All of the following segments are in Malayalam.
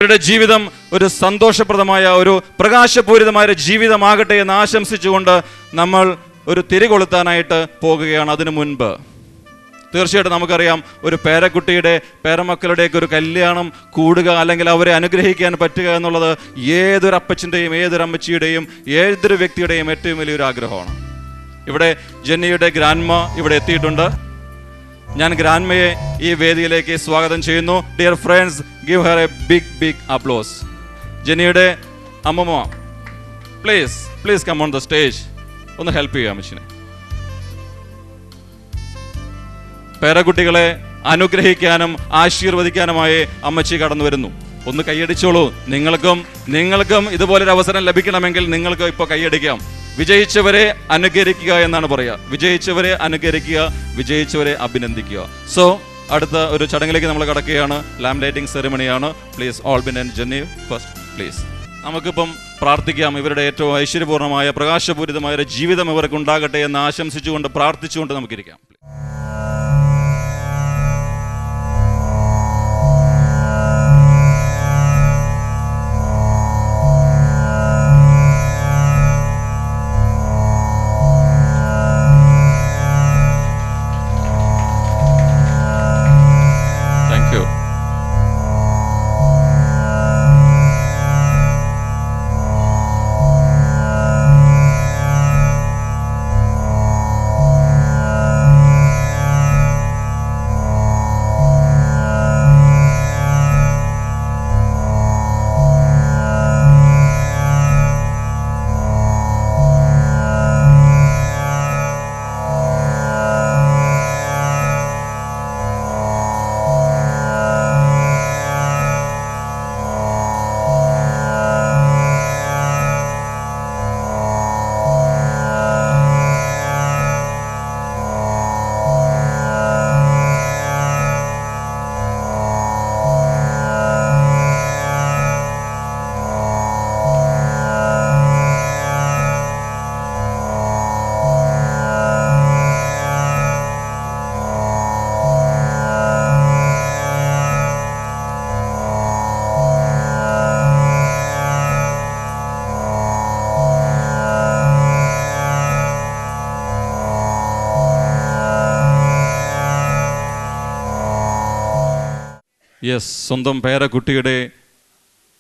അവരുടെ ജീവിതം ഒരു സന്തോഷപ്രദമായ ഒരു പ്രകാശപൂരിതമായ ജീവിതമാകട്ടെ എന്ന് ആശംസിച്ചുകൊണ്ട് നമ്മൾ ഒരു തിരികൊളുത്താനായിട്ട് പോകുകയാണ്. അതിനു മുൻപ് തീർച്ചയായിട്ടും നമുക്കറിയാം, ഒരു പേരക്കുട്ടിയുടെ പേരമക്കളുടെയൊക്കെ ഒരു കല്യാണം കൂടുക അല്ലെങ്കിൽ അവരെ അനുഗ്രഹിക്കാൻ പറ്റുക എന്നുള്ളത് ഏതൊരു അപ്പച്ചൻ്റെയും ഏതൊരു അമ്മച്ചിയുടെയും ഏതൊരു വ്യക്തിയുടെയും ഏറ്റവും വലിയൊരു ആഗ്രഹമാണ്. ഇവിടെ ജെന്നിയുടെ ഗ്രാൻഡ്മ ഇവിടെ എത്തിയിട്ടുണ്ട്. ഞാൻ ഗ്രാൻഡ്മയെ ഈ വേദിയിലേക്ക് സ്വാഗതം ചെയ്യുന്നു. Dear friends, give her a big applause. ജെന്നിയുടെ അമ്മമ്മ, please come on the stage. ഒന്ന് ഹെൽപ്പ് ചെയ്യുക അമ്മച്ചിനെ. പേരക്കുട്ടികളെ അനുഗ്രഹിക്കാനും ആശീർവദിക്കാനുമായി അമ്മച്ചി കടന്നു വരുന്നു. ഒന്ന് കൈയടിച്ചോളൂ. നിങ്ങൾക്കും ഇതുപോലൊരു അവസരം ലഭിക്കണമെങ്കിൽ നിങ്ങൾക്ക് ഇപ്പോൾ കൈയടിക്കാം. വിജയിച്ചവരെ അനുകരിക്കുക എന്നാണ് പറയുക. വിജയിച്ചവരെ അനുകരിക്കുക, വിജയിച്ചവരെ അഭിനന്ദിക്കുക. സോ അടുത്ത ഒരു ചടങ്ങിലേക്ക് നമ്മൾ കടക്കുകയാണ്. ലാംപ് ലൈറ്റിംഗ് സെറിമണിയാണ്. Please Albin and Jenny first please. നമുക്കിപ്പം പ്രാർത്ഥിക്കാം. ഇവരുടെ ഏറ്റവും ഐശ്വര്യപൂർണ്ണമായ പ്രകാശപൂരിതമായ ഒരു ജീവിതം ഇവർക്ക് ഉണ്ടാകട്ടെ എന്ന് ആശംസിച്ചുകൊണ്ട് പ്രാർത്ഥിച്ചുകൊണ്ട് നമുക്കിരിക്കാം. സ്വന്തം പേരക്കുട്ടിയുടെ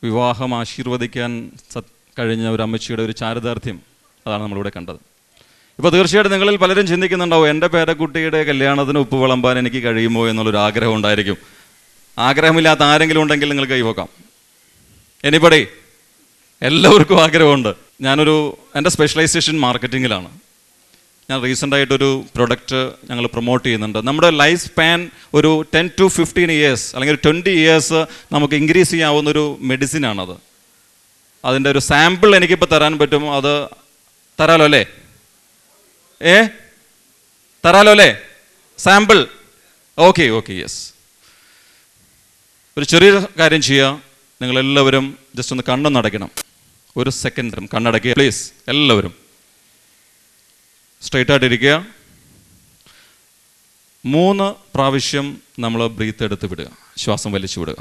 വിവാഹം ആശീർവദിക്കാൻ കഴിഞ്ഞ ഒരു അമ്മച്ചിയുടെ ഒരു ചാരിതാർത്ഥ്യം, അതാണ് നമ്മളിവിടെ കണ്ടത്. ഇപ്പോൾ തീർച്ചയായിട്ടും നിങ്ങളിൽ പലരും ചിന്തിക്കുന്നുണ്ടാവും, എൻ്റെ പേരക്കുട്ടിയുടെ കല്യാണത്തിന് ഉപ്പ് വിളമ്പാൻ എനിക്ക് കഴിയുമോ എന്നുള്ളൊരു ആഗ്രഹം ഉണ്ടായിരിക്കും. ആഗ്രഹമില്ലാത്ത ആരെങ്കിലും ഉണ്ടെങ്കിൽ നിങ്ങൾ കൈവക്കാം. എനിബഡി? എല്ലാവർക്കും ആഗ്രഹമുണ്ട്. എൻ്റെ സ്പെഷ്യലൈസേഷൻ മാർക്കറ്റിങ്ങിലാണ്. ഞാൻ റീസെൻ്റായിട്ടൊരു പ്രൊഡക്റ്റ് ഞങ്ങൾ പ്രൊമോട്ട് ചെയ്യുന്നുണ്ട്. നമ്മുടെ ലൈഫ് സ്പാൻ ഒരു 10 to 15 years അല്ലെങ്കിൽ 20 years നമുക്ക് ഇൻക്രീസ് ചെയ്യാവുന്നൊരു മെഡിസിനാണത്. അതിൻ്റെ ഒരു സാമ്പിൾ എനിക്കിപ്പോൾ തരാൻ പറ്റും. അത് തരാലോ അല്ലേ? തരാലോ അല്ലേ സാമ്പിൾ? Okay yes. ഒരു ചെറിയ കാര്യം ചെയ്യുക. നിങ്ങളെല്ലാവരും ജസ്റ്റ് ഒന്ന് കണ്ണൊന്ന് അടയ്ക്കണം. ഒരു സെക്കൻഡ് കണ്ണടയ്ക്കുക പ്ലീസ്. എല്ലാവരും സ്ട്രെയിറ്റ് ആയിട്ടിരിക്കുക. 3 പ്രാവശ്യം നമ്മൾ ബ്രീത്ത് എടുത്ത് വിടുക, ശ്വാസം വലിച്ചു വിടുക.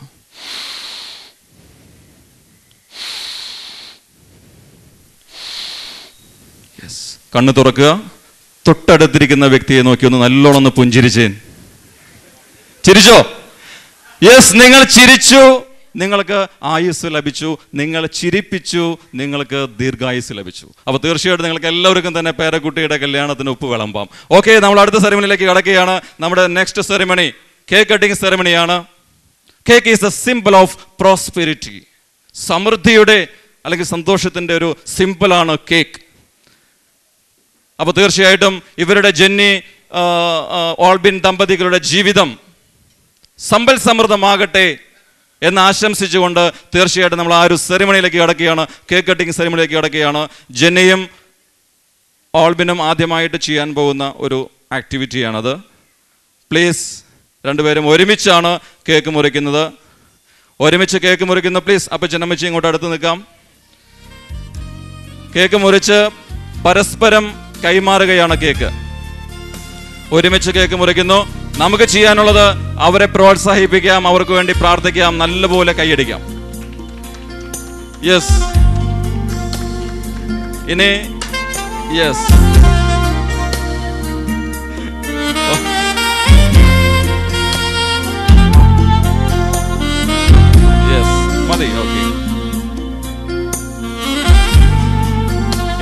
യെസ്. കണ്ണ് തുറക്കുക. തൊട്ടടുത്തിരിക്കുന്ന വ്യക്തിയെ നോക്കി ഒന്ന് നല്ലോണം ഒന്ന് പുഞ്ചിരിച്ചേ. ചിരിച്ചോ? യെസ്, നിങ്ങൾ ചിരിച്ചു, നിങ്ങൾക്ക് ആയുസ് ലഭിച്ചു. നിങ്ങൾ ചിരിപ്പിച്ചു, നിങ്ങൾക്ക് ദീർഘായുസ് ലഭിച്ചു. അപ്പോൾ തീർച്ചയായിട്ടും നിങ്ങൾക്ക് എല്ലാവർക്കും തന്നെ പേരക്കുട്ടിയുടെ കല്യാണത്തിന് ഉപ്പ് വിളമ്പാം. ഓക്കെ, നമ്മൾ അടുത്ത സെറിമണിയിലേക്ക് കടക്കുകയാണ്. നമ്മുടെ നെക്സ്റ്റ് സെറിമണി കേക്ക് കട്ടിംഗ് സെറിമണിയാണ്. Cake is a simple of prosperity. സമൃദ്ധിയുടെ അല്ലെങ്കിൽ സന്തോഷത്തിൻ്റെ ഒരു സിമ്പിളാണ് കേക്ക്. അപ്പോൾ തീർച്ചയായിട്ടും ഇവരുടെ ജെന്നി ഓൾബിൻ ദമ്പതികളുടെ ജീവിതം സമ്പൽ സമൃദ്ധമാകട്ടെ എന്ന് ആശംസിച്ചുകൊണ്ട് തീർച്ചയായിട്ടും നമ്മൾ ആ ഒരു സെറിമണിയിലേക്ക് കടക്കുകയാണ്. കേക്ക് കട്ടിംഗ് സെറിമണിയിലേക്ക് കടക്കുകയാണ്. ജെന്നിയും ഓൾബിനും ആദ്യമായിട്ട് ചെയ്യാൻ പോകുന്ന ഒരു ആക്ടിവിറ്റിയാണത്. പ്ലീസ് രണ്ടുപേരും ഒരുമിച്ചാണ് കേക്ക് മുറിക്കുന്നത്. ഒരുമിച്ച് കേക്ക് മുറിക്കുന്നു. പ്ലീസ് അപ്പച്ചനമ്മച്ചി ഇങ്ങോട്ട് അടുത്ത് നിൽക്കാം. കേക്ക് മുറിച്ച് പരസ്പരം കൈമാറുകയാണ് കേക്ക്. ഒരുമിച്ച് കേക്ക് മുറിക്കുന്നു. നമുക്ക് ചെയ്യാനുള്ളത് അവരെ പ്രോത്സാഹിപ്പിക്കാം, അവർക്ക് വേണ്ടി പ്രാർത്ഥിക്കാം, നല്ലപോലെ കൈയടിക്കാം. യെസ്. ഇനി യെസ്, മതി. ഓക്കെ.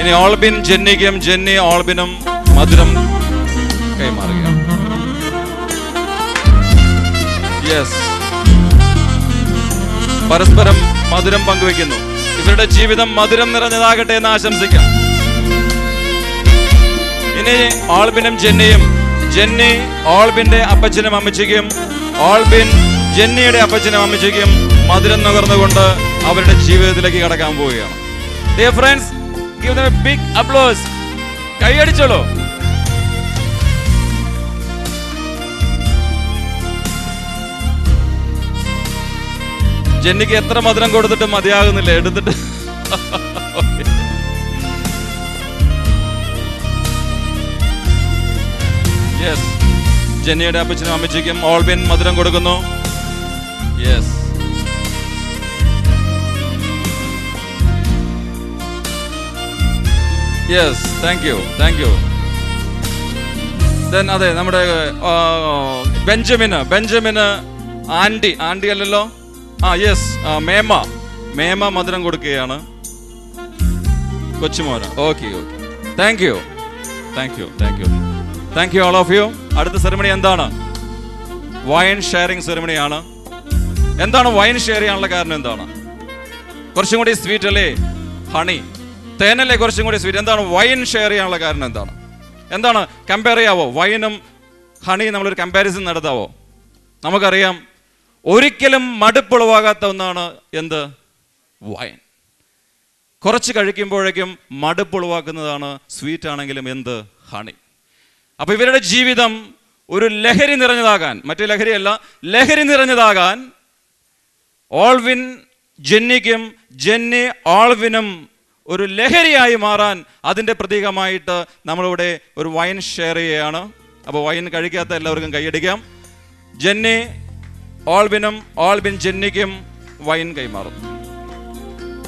ഇനി ഓൾബിൻ ജെന്നിക്കും ജെന്നി ഓൾബിനും മധുരം കൈമാറുകയാണ്. യെസ്, പരസ്പരം മധുരം പങ്കുവെക്കുന്നു. ഇവരുടെ ജീവിതം മധുരം നിറഞ്ഞതാകട്ടെ എന്ന് ആശംസിക്കാം. ഇനി ഓൾബിനും ജെന്നിയും, ജെന്നി ഓൾബിന്റെ അപ്പച്ചനും അമ്മച്ചിക്കും, ഓൾബിൻ ജെന്നിയുടെ അപ്പച്ചനും അമ്മച്ചിക്കും മധുരം നുകർന്നുകൊണ്ട് അവരുടെ ജീവിതത്തിലേക്ക് കടക്കാൻ പോവുകയാണ്. Dear friends, give them a big applause. കൈയടിച്ചോളൂ. ജെന്നിക്ക് എത്ര മധുരം കൊടുത്തിട്ട് മതിയാകുന്നില്ല, എടുത്തിട്ട്. യെസ്, ജെന്നിയുടെ അപ്പച്ചനും അമ്മച്ചിക്കും ഓൾബിൻ മധുരം കൊടുക്കുന്നു. Yes, yes, thank you, thank you. Then അതെ, നമ്മുടെ ബെഞ്ചമിന് ആന്റി അല്ലല്ലോ, യെസ്, മേമ മധുരം കൊടുക്കുകയാണ് കൊച്ചുമോന്. Okay, okay, thank you, thank you, thank you, thank you all of you. അടുത്ത സെറിമണി എന്താണ്? വൈൻ ഷെയറിംഗ് സെറിമണിയാണ്. എന്താണ് വൈൻ ഷെയർ ചെയ്യാനുള്ള കാരണം? എന്താണ്? കുറച്ചും കൂടി സ്വീറ്റ് അല്ലേ? ഹണി, തേനല്ലേ കുറച്ചും കൂടി സ്വീറ്റ്? എന്താണ് വൈൻ ഷെയർ ചെയ്യാനുള്ള കാരണം? എന്താണ് കമ്പയർ ചെയ്യാവോ? വൈനും ഹണി നമ്മളൊരു കമ്പാരിസൺ നടത്താവോ? നമുക്കറിയാം, ഒരിക്കലും മടുപ്പുളവാകാത്ത ഒന്നാണ് എന്ത്? വൈൻ. കുറച്ച് കഴിക്കുമ്പോഴേക്കും മടുപ്പുളവാക്കുന്നതാണ് സ്വീറ്റ് ആണെങ്കിലും എന്ത്? ഹണി. അപ്പൊ ഇവരുടെ ജീവിതം ഒരു ലഹരി നിറഞ്ഞതാകാൻ, മറ്റു ലഹരിയല്ല, ലഹരി നിറഞ്ഞതാകാൻ ഓൾവിൻ ജെന്നിക്കും ജെന്നി ഓൾവിനും ഒരു ലഹരിയായി മാറാൻ അതിൻ്റെ പ്രതീകമായിട്ട് നമ്മളിവിടെ ഒരു വൈൻ ഷെയർ ചെയ്യുകയാണ്. അപ്പോൾ വൈൻ കഴിക്കാത്ത എല്ലാവർക്കും കൈയടിക്കാം. ജെന്നി ഓൾബിനും ഓൾബിൻ ജെന്നിക്കും വൈൻ കൈമാറും.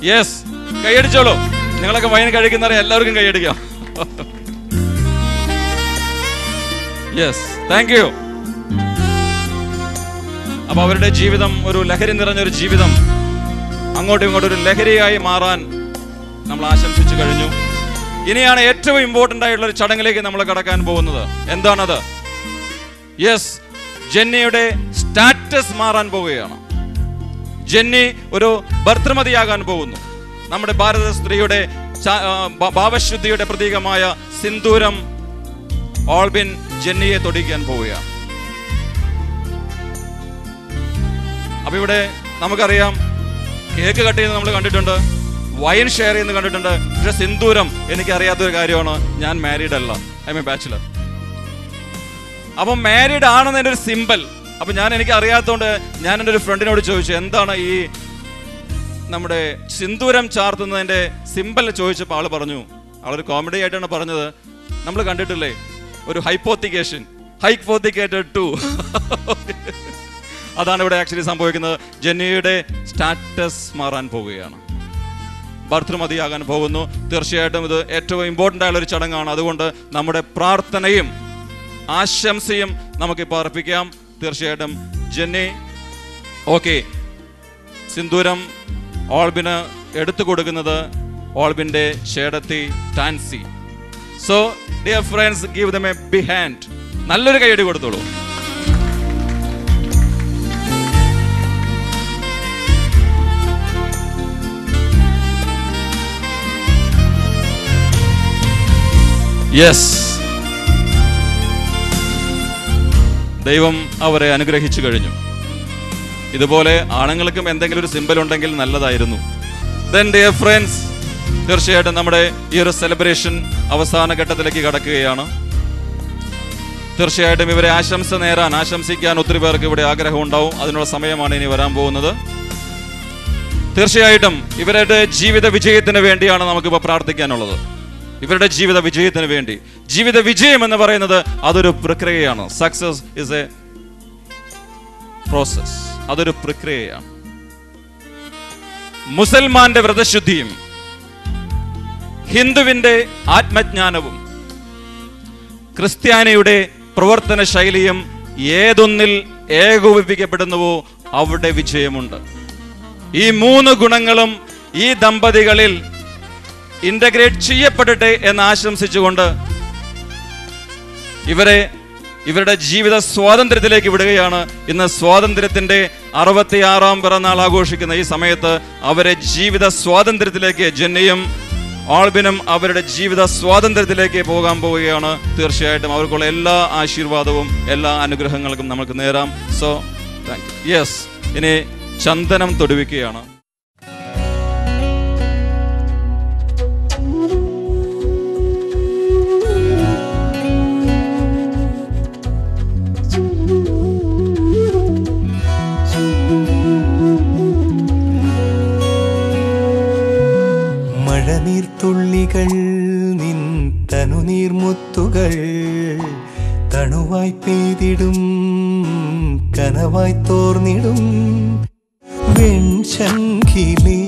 യെസ്, കൈയടിച്ചോളൂ. നിങ്ങളൊക്കെ വൈൻ കഴിക്കുന്നവരെ എല്ലാവർക്കും കൈയടിക്കാം. Yes, thank U. അപ്പൊ അവരുടെ ജീവിതം ഒരു ലഹരി നിറഞ്ഞൊരു ജീവിതം, അങ്ങോട്ടും ഇങ്ങോട്ടും ഒരു ലഹരിയായി മാറാൻ നമ്മൾ ആശംസിച്ചു കഴിഞ്ഞു. ഇനിയാണ് ഏറ്റവും ഇമ്പോർട്ടൻ്റ് ആയിട്ടുള്ള ഒരു ചടങ്ങിലേക്ക് നമ്മൾ കടക്കാൻ പോകുന്നത്. എന്താണത്? യെസ്, ജെന്നിയുടെ സ്റ്റാറ്റസ് മാറാൻ പോവുകയാണ്. ജെന്നി ഒരു ഭർത്തൃമതിയാകാൻ പോകുന്നു. നമ്മുടെ ഭാരത സ്ത്രീയുടെ ഭാവശുദ്ധിയുടെ പ്രതീകമായ സിന്ദൂരം ഓൾബിൻ ജെന്നിയെ തൊടിക്കാൻ പോവുകയാണ്. അപ്പൊ ഇവിടെ നമുക്കറിയാം, കേക്ക് കട്ട് ചെയ്യുന്നത് നമ്മൾ കണ്ടിട്ടുണ്ട്, വൈൻ ഷെയർ ചെയ്യുന്നത് കണ്ടിട്ടുണ്ട്. പക്ഷെ സിന്ദൂരം എനിക്ക് അറിയാത്തൊരു കാര്യമാണ്. ഞാൻ മാരീഡ് അല്ല, ഐ എം എ ബാച്ചിലർ. അപ്പം മാരീഡ് ആണെന്ന് എൻ്റെ ഒരു സിമ്പിൾ. അപ്പം എനിക്ക് അറിയാത്തതുകൊണ്ട് ഞാൻ എൻ്റെ ഒരു ഫ്രണ്ടിനോട് ചോദിച്ചു, എന്താണ് ഈ നമ്മുടെ സിന്ദൂരം ചാർത്തുന്നതിൻ്റെ സിമ്പിൾ ചോദിച്ചപ്പോൾ ആൾ പറഞ്ഞു, ആളൊരു കോമഡി ആയിട്ടാണ് പറഞ്ഞത്, നമ്മൾ കണ്ടിട്ടില്ലേ ഒരു ഹൈപ്പോത്തിക്കേറ്റഡ് ടു. അതാണ് ഇവിടെ ആക്ച്വലി സംഭവിക്കുന്നത്. ജെന്നിയുടെ സ്റ്റാറ്റസ് മാറാൻ പോവുകയാണ്, ഭർത്തൃമതിയാകാൻ പോകുന്നു. തീർച്ചയായിട്ടും ഇത് ഏറ്റവും ഇമ്പോർട്ടൻ്റ് ആയുള്ള ഒരു ചടങ്ങാണ്. അതുകൊണ്ട് നമ്മുടെ പ്രാർത്ഥനയും ആശംസയും നമുക്കിപ്പോൾ അർപ്പിക്കാം. തീർച്ചയായിട്ടും ജെന്നി, ഓക്കെ, സിന്ദൂരം ഓൾബിന് എടുത്തു കൊടുക്കുന്നത് ഓൾബിൻ്റെ ചേടത്തി Tansy. So dear friends, give them a big hand. നല്ലൊരു കൈയടി കൊടുത്തോളൂ. യെസ്, ദൈവം അവരെ അനുഗ്രഹിച്ചു കഴിഞ്ഞു. ഇതുപോലെ ആണുങ്ങൾക്കും എന്തെങ്കിലും ഒരു സിമ്പൽ ഉണ്ടെങ്കിൽ നല്ലതായിരുന്നു. Then dear friends, തീർച്ചയായിട്ടും നമ്മുടെ ഈ ഒരു സെലിബ്രേഷൻ അവസാന ഘട്ടത്തിലേക്ക് കടക്കുകയാണ്. തീർച്ചയായിട്ടും ഇവരെ ആശംസിക്കാൻ ഒത്തിരി പേർക്ക് ഇവിടെ ആഗ്രഹം ഉണ്ടാവും. അതിനുള്ള സമയമാണ് ഇനി വരാൻ പോകുന്നത്. തീർച്ചയായിട്ടും ഇവരുടെ ജീവിത വിജയത്തിന് വേണ്ടിയാണ് നമുക്കിപ്പോൾ പ്രാർത്ഥിക്കാനുള്ളത്. ഇവരുടെ ജീവിത വിജയത്തിന് വേണ്ടി. ജീവിത വിജയം എന്ന് പറയുന്നത് അതൊരു പ്രക്രിയയാണ്. Success is A process. അതൊരു പ്രക്രിയയാണ്. മുസൽമാന്റെ വ്രതശുദ്ധിയും ഹിന്ദുവിന്റെ ആത്മജ്ഞാനവും ക്രിസ്ത്യാനിയുടെ പ്രവർത്തന ശൈലിയും ഏതൊന്നിൽ ഏകോപിപ്പിക്കപ്പെടുന്നുവോ അവിടെ വിജയമുണ്ട്. ഈ 3 ഗുണങ്ങളും ഈ ദമ്പതികളിൽ ഇന്റഗ്രേറ്റ് ചെയ്യപ്പെടട്ടെ എന്ന് ആശംസിച്ചുകൊണ്ട് ഇവരുടെ ജീവിത സ്വാതന്ത്ര്യത്തിലേക്ക് വിടുകയാണ്. ഇന്ന് സ്വാതന്ത്ര്യത്തിന്റെ 66-ാം പിറന്നാൾ ആഘോഷിക്കുന്ന ഈ സമയത്ത് അവരെ ജീവിത സ്വാതന്ത്ര്യത്തിലേക്ക്, ജെന്നിയും ആൾബിനും അവരുടെ ജീവിത സ്വാതന്ത്ര്യത്തിലേക്ക് പോകാൻ പോവുകയാണ്. തീർച്ചയായിട്ടും അവർക്കുള്ള എല്ലാ ആശീർവാദവും എല്ലാ അനുഗ്രഹങ്ങൾക്കും നമുക്ക് നേരാം. So thank you. യെസ്, ഇനി ചന്ദനം തൊടുവിക്കുകയാണ്. മഴനീർത്തുള്ളികൾ നിൻ തനുനീർമുത്തുകൾ തണുവായി പെയ്തിടും കനവായി തോർന്നിടും വെൺശംഖിലെ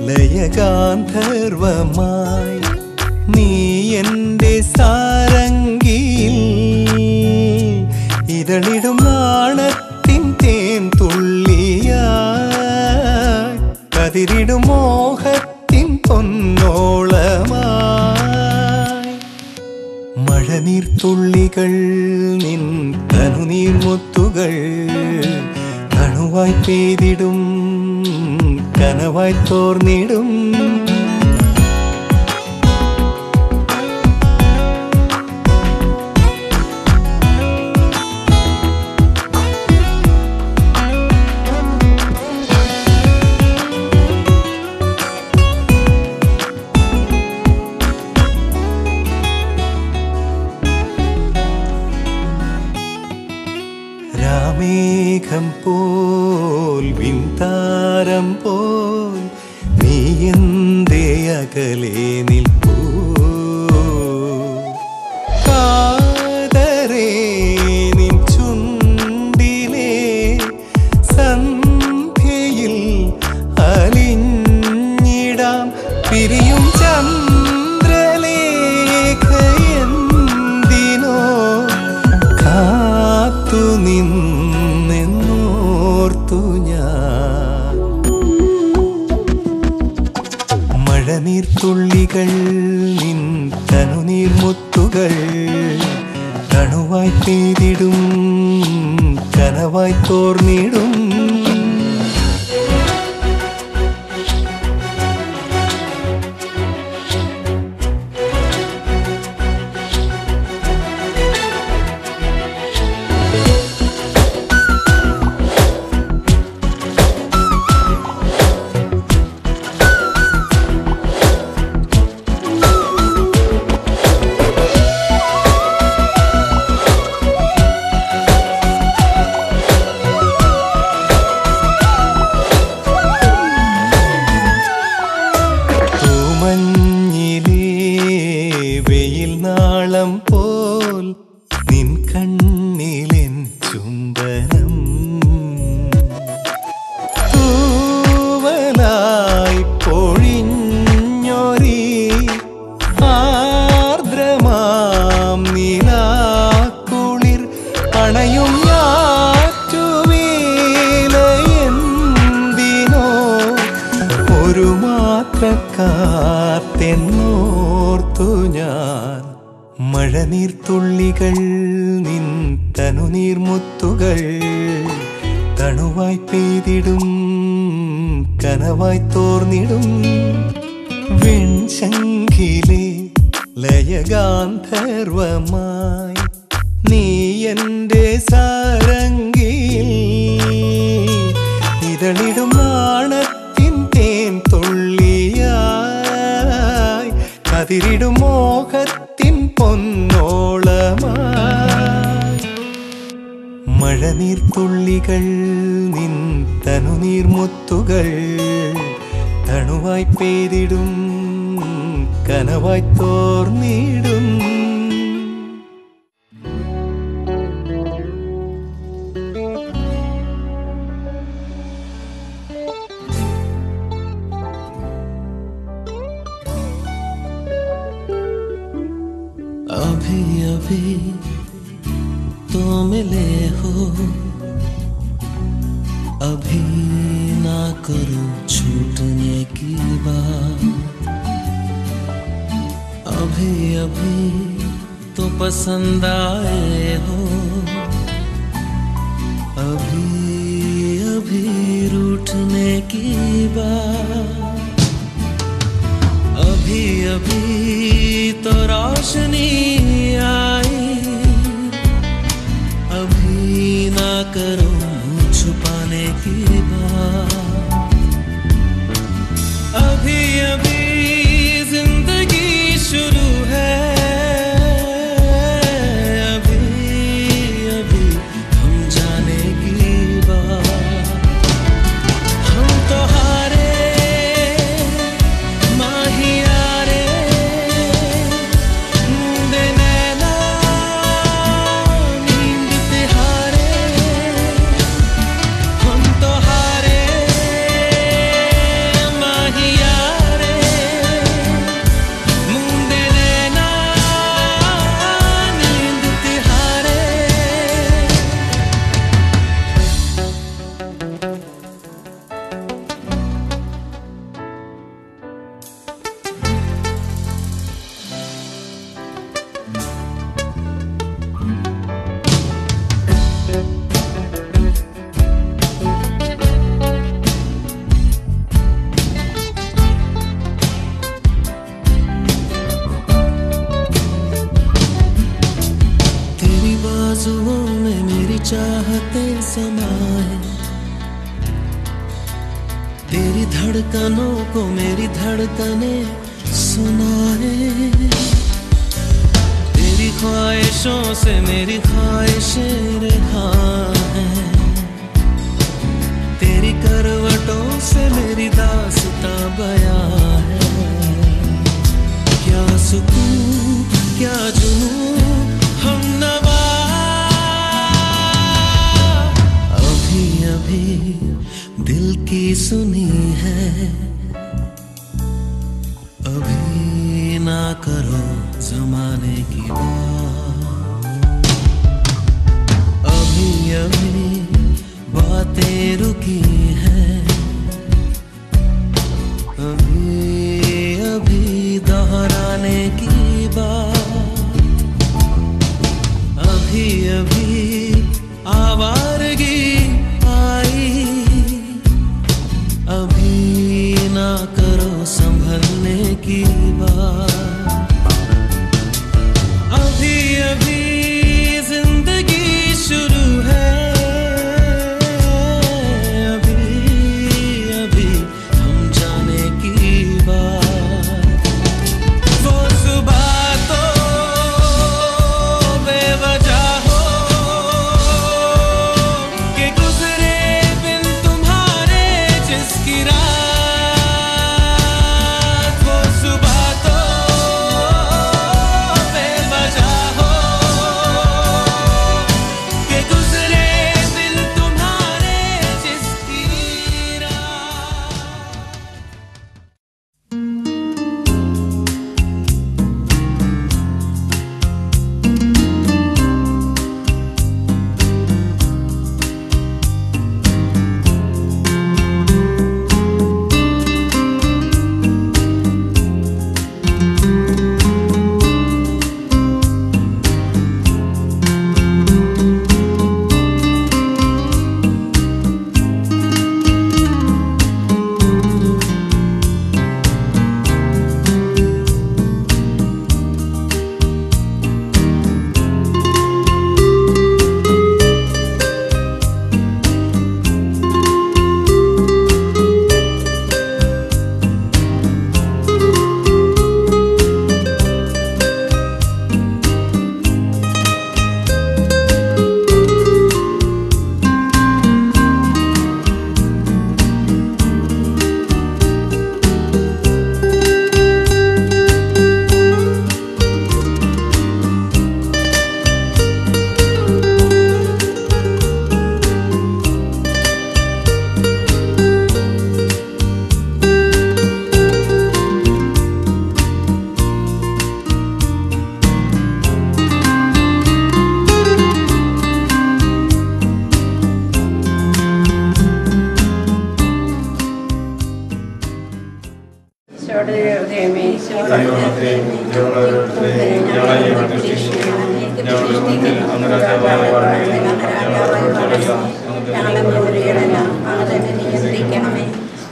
ലയഗാന്ധർവമായി നീ എൻ്റെ സാരംഗിയിൽ ഇതളിടും നാണത്തിൻ തേൻ തുള്ളിയായി കതിരിടും മോഹത്തിൻ പൊന്നോളമായി മഴനീർത്തുള്ളികൾ നിൻ തനുനീർമുത്തുകൾ തണുവായി പെയ്തിടും കനവായി തോർന്നിടും രാമേഘം പോൽ വിൻതാരം പോൽ നീ എന്തേ അകലെ നിൽപ്പൂ കാതരേ നിൻ ചുണ്ടിലെ സന്ധ്യയിൽ അലിഞ്ഞിടാം പിരിയും ചന്ദ്രലേഖയെന്തിനോ കാത്തു നിന്നോർത്തു ഞാൻ മഴനീർത്തുള്ളികൾ നിൻ തനുനീർമുത്തുകൾ തണുവായി പെയ്തിടും കനവായി തോർന്നിടും നാളം പോൽ നിൻ കണ്ണിലെൻ ചുംബനം തൂവലായി പൊഴിഞ്ഞൊരി ആർദ്രമാം നിലാക്കുളിർ അണയും ഞാറ്റുവേലയെന്തിനോ ഒരു മാത്ര കാത്തെന്നോർത്തു ഞാൻ മഴനീർത്തുള്ളികൾ നിൻ തനുനീർമുത്തുകൾ തണുവായി പെയ്തിടും കനവായി തോർന്നിടും വെൺശംഖിലെ ലയഗാന്ധർവമായി നീ എൻ്റെ സാരംഗിയിൽ ഇതളിടും നാണത്തിൻ തേൻ തുള്ളിയായി കതിരിടും മോഹത്തിൻ പൊന്നോളമായി മഴനീർത്തുള്ളികൾ നിൻ തനുനീർമുത്തുകൾ തണുവായി പെയ്തിടും കനവായി തോർന്നിടും अभी अभी तो मिले हो, अभी ना करो छूटने की बात। अभी अभी तो पसंद आए हो, अभी अभी रूठने की बात। अभी अभी तो रोशनी आई, अभी ना करो छुपाने की बात। अभी अभी जिंदगी शुरू है, अभी अभी हम जाने की बात। हम तो हारे माहियारे, मुंदे नैना नींद तिहारे। हम तो हारे माहियारे, मुंदे नैना नींद तिहारे। तेरी बाजुओं में मेरी चाहते समाए, तेरी धड़कनों को मेरी धड़कने सुनाए। तेरी ख्वाहिशों से मेरी ख्वाहिशें रिहा हैं, तेरी करवटों से मेरी दास्तां बयां है। क्या सुकून क्या जुनून हम नवा, अभी अभी दिल की सुनी है, अभी ना करो जमाने की बात। अभी अभी बातें रुकी हैं, अभी अभी दोहराने की बात। अभी अभी आवारगी आई, अभी ना करो संभलने की बात। अभी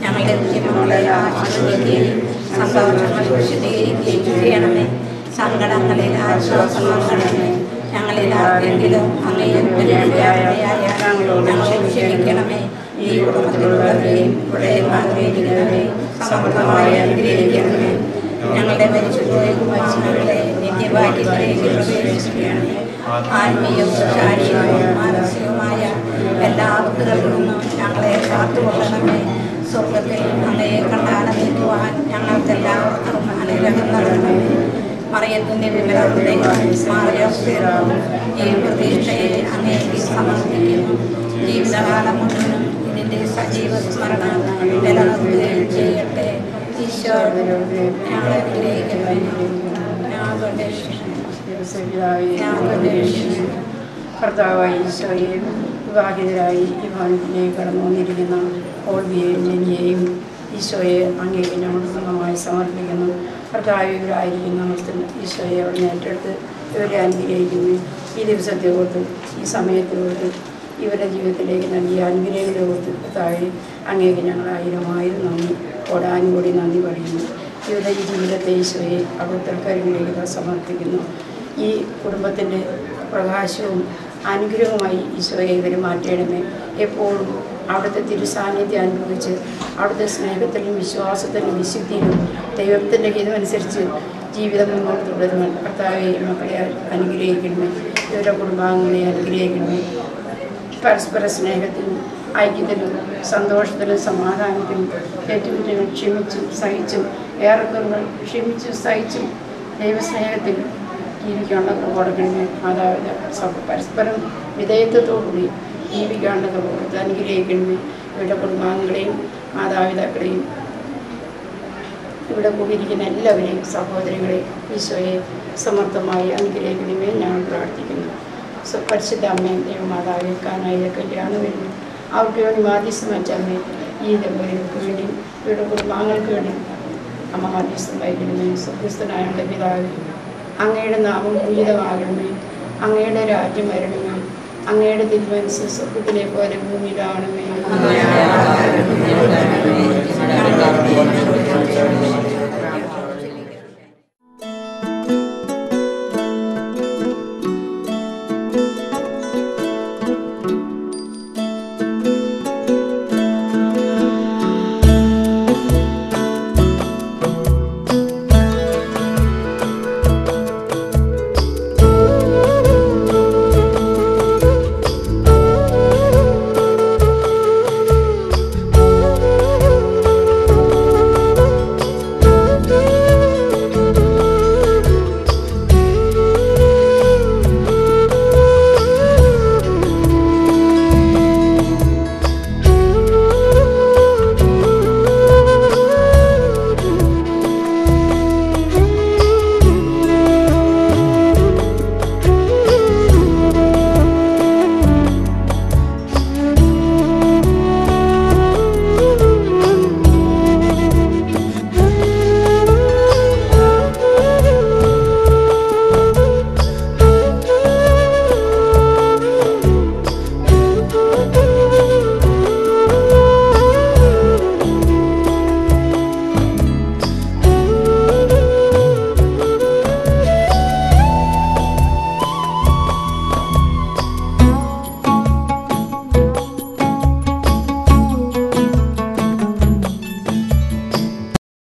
ഞങ്ങളുടെ ഉദ്യമങ്ങളെ ആശ്വസിക്കുകയും സന്തോഷങ്ങൾ വിശദീകരിക്കുകയും ചെയ്യണമേ. സങ്കടങ്ങളിൽ ആശ്വാസം നൽകണമേ. ഞങ്ങളിൽ ആർക്കെങ്കിലും അങ്ങയിൽ ഞങ്ങളെ ക്ഷമിക്കണമേ. ഈ കുടുംബത്തിലുള്ളവരെയും ഇവിടെ ആഗ്രഹിക്കുന്നവരെയും സമൃദ്ധമായി അനുഗ്രഹിക്കണമേ. ഞങ്ങളുടെ മരിച്ചുപോയ മനുഷ്യരുടെ നിത്യഭാഗ്യത്തിലേക്ക് പ്രവേശിക്കുകയാണേ. ആത്മീയവും ശാരീരികവും മാനസികവുമായ എല്ലാ ആപത്തുകളിൽ നിന്നും ഞങ്ങളെ കാത്തുകൊള്ളണമേ. സ്വർഗത്തിൽ അങ്ങയെ കണ്ടാനന്ദിക്കുവാൻ ഞങ്ങൾക്കെല്ലാവർക്കും അനുഗ്രഹം നൽകണമേ. മറിയത്തിൻ്റെ വിവരവും ഈ പ്രതീക്ഷയെ അങ്ങേക്ക് സമർപ്പിക്കുന്നു. ജീവിതകാലം മുഴുവനും ഇതിൻ്റെ സജീവ സ്മരണ നിലനിർത്തുകയും ചെയ്യട്ടെ. ഈശോ ഞങ്ങളെ അനുഗ്രഹിക്കണമേ. കർത്താവായ ഈശോയെ, വിവാഹിതരായി ഈ ഭവനത്തിലേക്ക് കടന്നു വന്നിരിക്കുന്ന ഓൾവിയെയും ജനിയെയും ഈശോയെ അങ്ങേക്ക് ഞങ്ങൾ സ്വന്തമായി സമർപ്പിക്കുന്നു. കർത്താവ് ഇവരായിരിക്കുന്ന അവസ്ഥയിൽ ഈശോയെ അവിടെ ഏറ്റെടുത്ത് ഇവരെ അനുഗ്രഹിക്കുന്നു. ഈ ദിവസത്തെ ഓർത്ത്, ഈ സമയത്തെ ഓർത്ത്, ഇവരുടെ ജീവിതത്തിലേക്ക് നൽകിയ അനുഗ്രഹങ്ങളെ ഓർത്ത് കർത്താവെ അങ്ങേക്ക് ഞങ്ങൾ ആയിരം നന്ദി, ഓടാനുകൂടി നന്ദി പറയുന്നു. ഇവരുടെ ഈ ജീവിതത്തെ ഈശോയെ അവിടുത്തെ കരുവിലേക്ക് സമർപ്പിക്കുന്നു. ഈ കുടുംബത്തിൻ്റെ പ്രകാശവും അനുഗ്രഹമായി ഈശോയെ ഇവരെ മാറ്റണമേ. എപ്പോഴും അവിടുത്തെ തിരുസാന്നിധ്യം അനുഭവിച്ച് അവിടുത്തെ സ്നേഹത്തിലും വിശ്വാസത്തിലും വിശുദ്ധിയിലും ദൈവത്തിൻ്റെ ഹിതമനുസരിച്ച് ജീവിതം മുന്നോട്ട് തുടരുവാൻ കർത്താവെ മക്കളെ അനുഗ്രഹിക്കണമേ. ഇവരുടെ കുടുംബാംഗങ്ങളെ അനുഗ്രഹിക്കണമേ. പരസ്പര സ്നേഹത്തിലും ഐക്യത്തിലും സന്തോഷത്തിലും സമാധാനത്തിലും തെറ്റുകുറ്റങ്ങൾ ക്ഷമിച്ചും സഹിച്ചും ഏറെക്കുറങ്ങൾ ക്ഷമിച്ചും സഹിച്ചും ദൈവസ്നേഹത്തിൽ ജീവിക്കാനുള്ള കൊടുക്കണമേ. മാതാപിതാ പരസ്പരം വിധേയത്വത്തോടുകൂടി ജീവിക്കാനുള്ള കൊടുത്ത് അനുഗ്രഹിക്കണമേ. ഇവരുടെ കുടുംബാംഗങ്ങളെയും മാതാപിതാക്കളെയും ഇവിടെ കൂടിയിരിക്കുന്ന എല്ലാവരെയും സഹോദരങ്ങളെയും ഈശോയെ സമർത്ഥമായി അനുഗ്രഹിക്കണമേ ഞങ്ങൾ പ്രാർത്ഥിക്കുന്നു. പരിശുദ്ധ അമ്മയും ദൈവമാതാവേ, കാനായിലെ കല്യാണം വരുന്നു അവർക്ക് വേണ്ടി മാധ്യസ്ഥം വച്ചമ്മേ. ഈ ദമ്പതികൾക്ക് വേണ്ടി ഇവരുടെ കുടുംബാംഗങ്ങൾക്ക് വേണ്ടി അമ്മ മാധ്യസ്ഥം വഹിക്കണമേ. സ്വർഗസ്ഥനായ പിതാവേ, അങ്ങയുടെ നാമം പൂജിതമാകണമേ. അങ്ങയുടെ രാജ്യം വരണമേ. അങ്ങയുടെ തിരുമനസ്സ് സ്വർഗത്തിലെ പോലെ ഭൂമിയിലാണമേ.